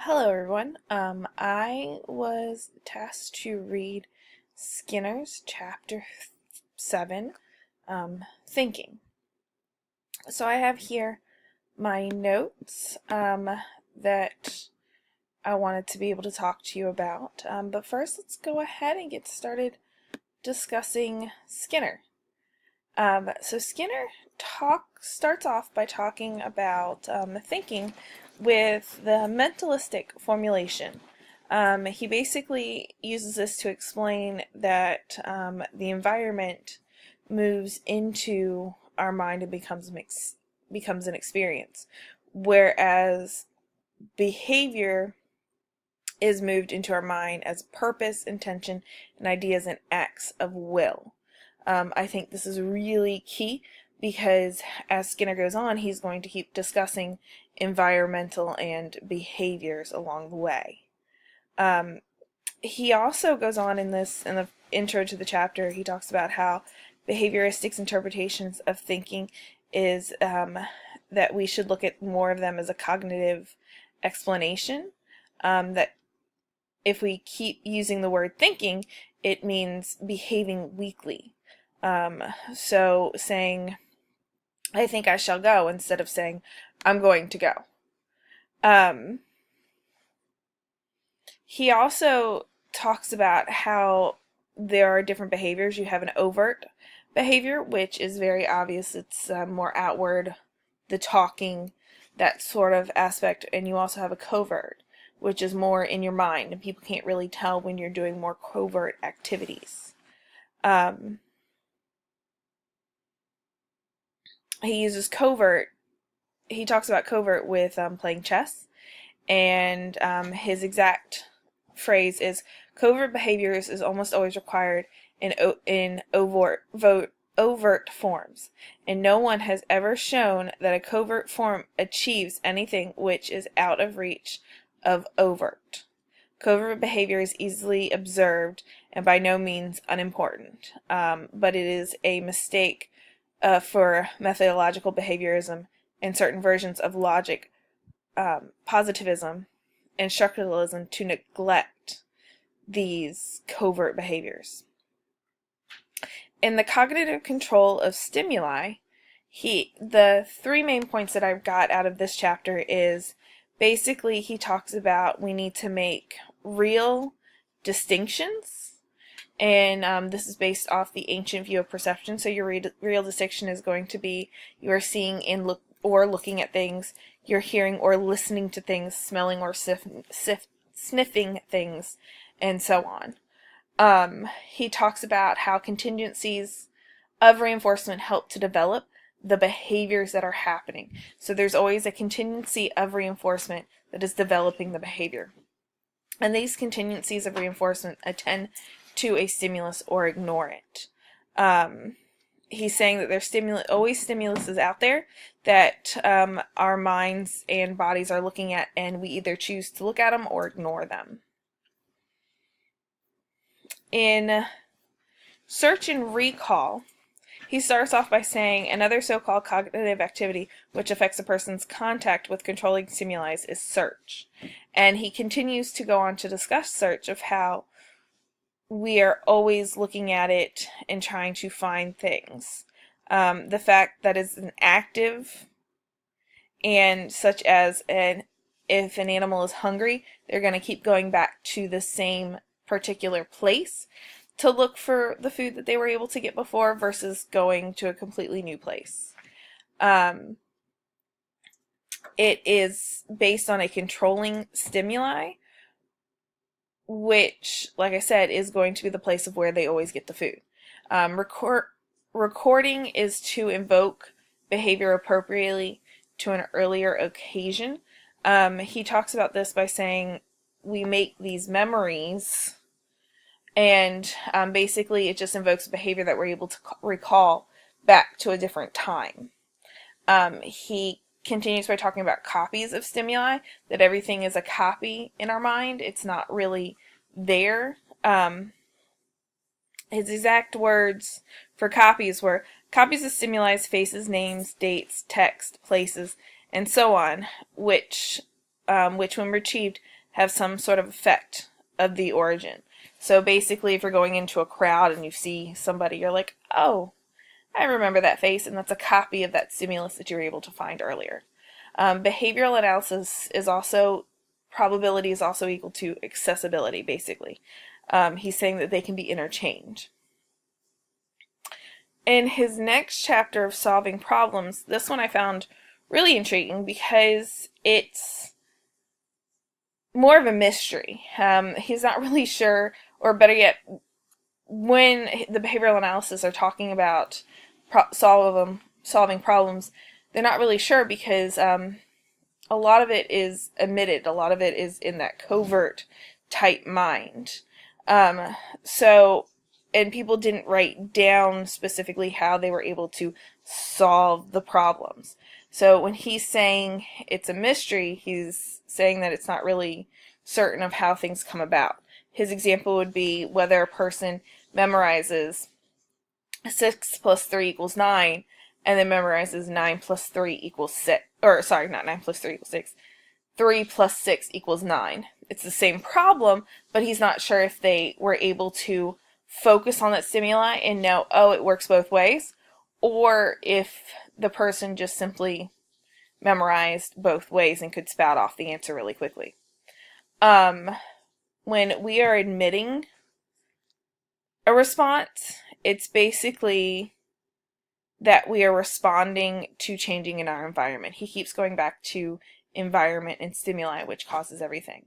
Hello, everyone. I was tasked to read Skinner's chapter 7, Thinking. So I have here my notes that I wanted to be able to talk to you about. But first, let's go ahead and get started discussing Skinner. So Skinner starts off by talking about thinking with the mentalistic formulation. He basically uses this to explain that the environment moves into our mind and becomes an experience, whereas behavior is moved into our mind as purpose, intention, and ideas and acts of will. I think this is really key because as Skinner goes on, he's going to keep discussing environmental and behaviors along the way. He also goes on in the intro to the chapter, he talks about how behavioristics interpretations of thinking is that we should look at more of them as a cognitive explanation, that if we keep using the word thinking, it means behaving weakly. So saying, I think I shall go, instead of saying, I'm going to go. He also talks about how there are different behaviors. You have an overt behavior, which is very obvious. It's more outward, the talking, that sort of aspect. And you also have a covert, which is more in your mind, and people can't really tell when you're doing more covert activities. He uses covert. He talks about covert with playing chess, and his exact phrase is, covert behaviors is almost always required in overt forms, and no one has ever shown that a covert form achieves anything which is out of reach of overt. Covert behavior is easily observed and by no means unimportant, but it is a mistake for methodological behaviorism and certain versions of logic, positivism, and structuralism to neglect these covert behaviors. In the cognitive control of stimuli, the three main points that I've got out of this chapter is basically he talks about we need to make real distinctions, and this is based off the ancient view of perception. So your real distinction is going to be you are seeing or looking at things, you're hearing or listening to things, smelling or sniffing things, and so on. He talks about how contingencies of reinforcement help to develop the behaviors that are happening. So there's always a contingency of reinforcement that is developing the behavior. And these contingencies of reinforcement attend to a stimulus or ignore it. He's saying that there's always stimulus is out there that our minds and bodies are looking at, and we either choose to look at them or ignore them. In Search and Recall, he starts off by saying another so-called cognitive activity which affects a person's contact with controlling stimuli is search. And he continues to go on to discuss search, of how we are always looking at it and trying to find things. The fact that it's an active, and such as if an animal is hungry, they're going to keep going back to the same particular place to look for the food that they were able to get before versus going to a completely new place. It is based on a controlling stimuli, which, like I said, is going to be the place of where they always get the food. Recording is to invoke behavior appropriately to an earlier occasion. He talks about this by saying we make these memories, and basically it just invokes behavior that we're able to recall back to a different time. He continues by talking about copies of stimuli, that everything is a copy in our mind. It's not really there. His exact words for copies were copies of stimuli, faces, names, dates, text, places, and so on, which when retrieved, have some sort of effect of the origin. So basically, if you're going into a crowd and you see somebody, you're like, oh, I remember that face, and that's a copy of that stimulus that you were able to find earlier. Behavioral analysis is also, probability is also equal to accessibility, basically. He's saying that they can be interchanged. In his next chapter of solving problems, this one I found really intriguing because it's more of a mystery. He's not really sure, or better yet, when the behavioral analysis are talking about solving problems, they're not really sure because a lot of it is omitted. A lot of it is in that covert type mind. And people didn't write down specifically how they were able to solve the problems. So when he's saying it's a mystery, he's saying that it's not really certain of how things come about. His example would be whether a person memorizes 6 plus 3 equals 9, and then memorizes 9 plus 3 equals 6. Or, sorry, not 9 plus 3 equals 6. 3 plus 6 equals 9. It's the same problem, but he's not sure if they were able to focus on that stimuli and know, oh, it works both ways, or if the person just simply memorized both ways and could spout off the answer really quickly. When we are admitting a response, it's basically that we are responding to changing in our environment. He keeps going back to environment and stimuli, which causes everything.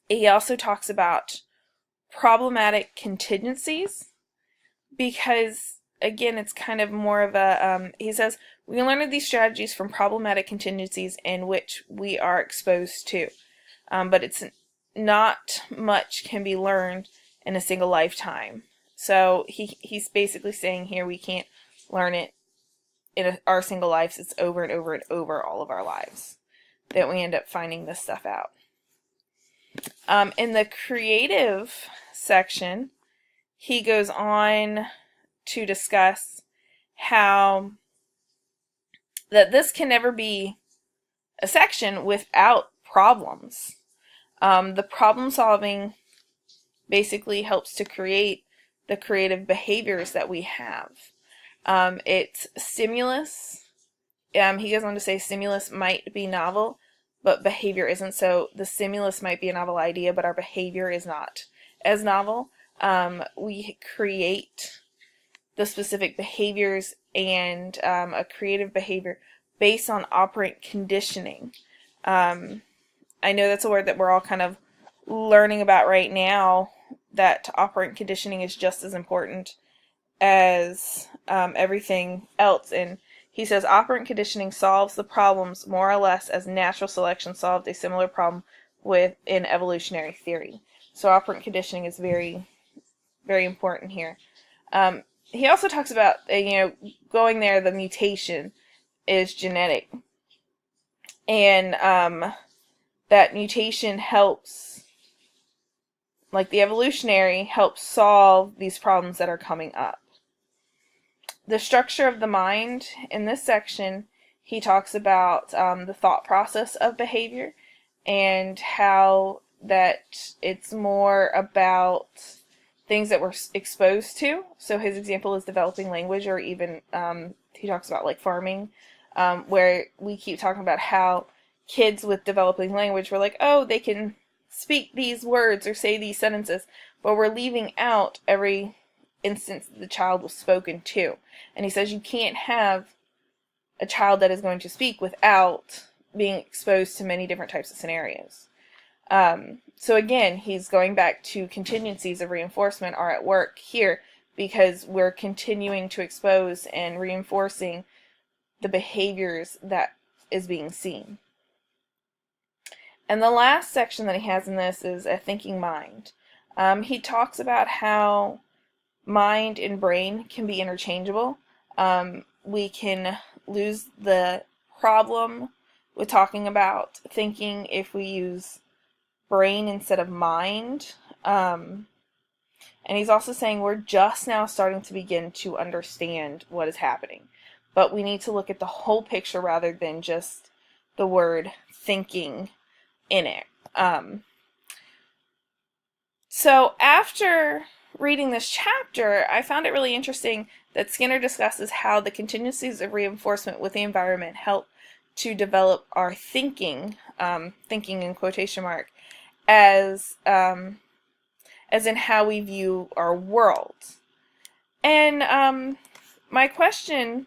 He also talks about problematic contingencies because, again, it's kind of more of a, he says, we can learn these strategies from problematic contingencies in which we are exposed to. But it's not much can be learned in a single lifetime. So he's basically saying here we can't learn it in our single lives. It's over and over and over all of our lives that we end up finding this stuff out. In the creative section, he goes on to discuss how that this can never be a section without problems. The problem solving basically helps to create the creative behaviors that we have. It's stimulus. He goes on to say stimulus might be novel, but behavior isn't. So the stimulus might be a novel idea, but our behavior is not as novel. We create the specific behaviors and a creative behavior based on operant conditioning. I know that's a word that we're all kind of learning about right now, that operant conditioning is just as important as everything else. And he says operant conditioning solves the problems more or less as natural selection solved a similar problem in evolutionary theory. So operant conditioning is very, very important here. He also talks about, going there, the mutation is genetic. And that mutation helps, like the evolutionary, helps solve these problems that are coming up. The structure of the mind, in this section, he talks about the thought process of behavior and how that it's more about things that we're exposed to. So his example is developing language, or even he talks about like farming, where we keep talking about how kids with developing language, we're like, oh, they can speak these words or say these sentences, but we're leaving out every instance that the child was spoken to. And he says you can't have a child that is going to speak without being exposed to many different types of scenarios. So again, he's going back to contingencies of reinforcement are at work here because we're continuing to expose and reinforcing the behaviors that is being seen. And the last section that he has in this is a thinking mind. He talks about how mind and brain can be interchangeable. We can lose the problem with talking about thinking if we use brain instead of mind. And he's also saying we're just now starting to begin to understand what is happening. But we need to look at the whole picture rather than just the word thinking in it. So after reading this chapter, I found it really interesting that Skinner discusses how the contingencies of reinforcement with the environment help to develop our thinking, thinking in quotation mark, as in how we view our world. And my question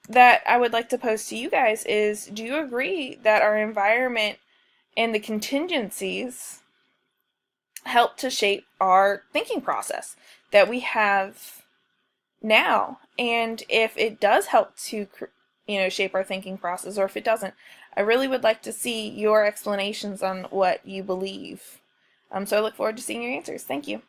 that I would like to pose to you guys is, do you agree that our environment and the contingencies help to shape our thinking process that we have now? And if it does help to shape our thinking process, or if it doesn't, I really would like to see your explanations on what you believe. So I look forward to seeing your answers. Thank you.